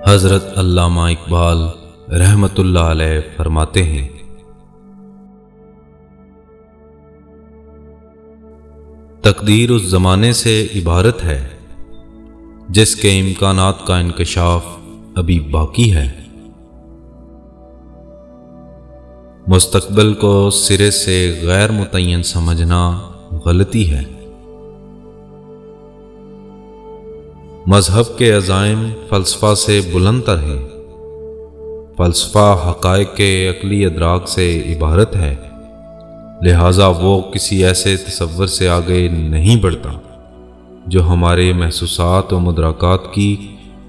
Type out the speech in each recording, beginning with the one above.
حضرت علامہ اقبال رحمۃ اللہ علیہ فرماتے ہیں، تقدیر اس زمانے سے عبارت ہے جس کے امکانات کا انکشاف ابھی باقی ہے۔ مستقبل کو سرے سے غیر متعین سمجھنا غلطی ہے۔ مذہب کے عزائم فلسفہ سے بلند تر ہیں۔ فلسفہ حقائق کے عقلی ادراک سے عبارت ہے، لہٰذا وہ کسی ایسے تصور سے آگے نہیں بڑھتا جو ہمارے محسوسات و مدرکات کی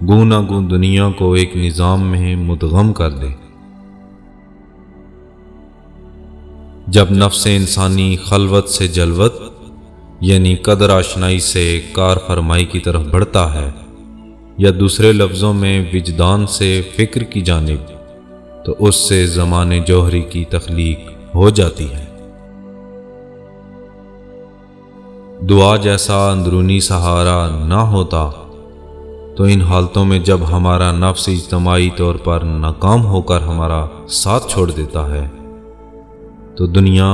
گوناگوں دنیا کو ایک نظام میں مدغم کر دے۔ جب نفس انسانی خلوت سے جلوت یعنی قدر آشنائی سے کار فرمائی کی طرف بڑھتا ہے، یا دوسرے لفظوں میں وجدان سے فکر کی جانب، تو اس سے زمان جوہری کی تخلیق ہو جاتی ہے۔ دعا جیسا اندرونی سہارا نہ ہوتا تو ان حالتوں میں جب ہمارا نفس اجتماعی طور پر ناکام ہو کر ہمارا ساتھ چھوڑ دیتا ہے تو دنیا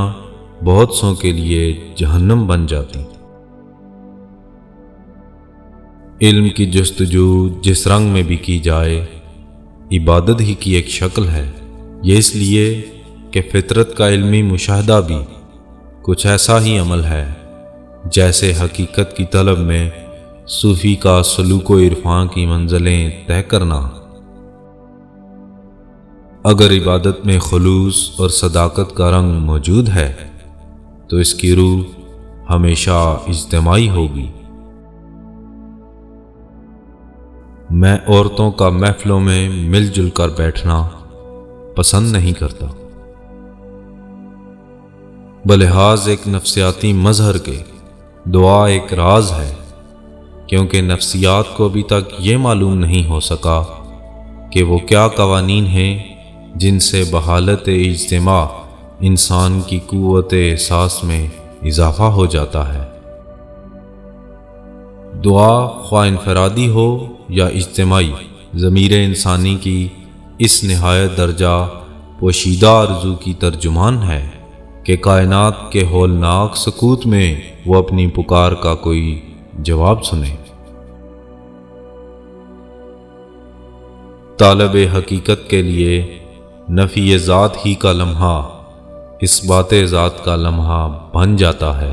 بہت سوں کے لیے جہنم بن جاتی۔ علم کی جستجو جس رنگ میں بھی کی جائے، عبادت ہی کی ایک شکل ہے۔ یہ اس لیے کہ فطرت کا علمی مشاہدہ بھی کچھ ایسا ہی عمل ہے جیسے حقیقت کی طلب میں صوفی کا سلوک و عرفان کی منزلیں طے کرنا۔ اگر عبادت میں خلوص اور صداقت کا رنگ موجود ہے تو اس کی روح ہمیشہ اجتماعی ہوگی۔ میں عورتوں کا محفلوں میں مل جل کر بیٹھنا پسند نہیں کرتا۔ بلحاظ ایک نفسیاتی مظہر کے دعا ایک راز ہے، کیونکہ نفسیات کو ابھی تک یہ معلوم نہیں ہو سکا کہ وہ کیا قوانین ہیں جن سے بحالت اجتماع انسان کی قوت احساس میں اضافہ ہو جاتا ہے۔ دعا خواہ انفرادی ہو یا اجتماعی، ضمیر انسانی کی اس نہایت درجہ پوشیدہ آرزو کی ترجمان ہے کہ کائنات کے ہولناک سکوت میں وہ اپنی پکار کا کوئی جواب سنے۔ طالب حقیقت کے لیے نفی ذات ہی کا لمحہ اس بات ذات کا لمحہ بن جاتا ہے۔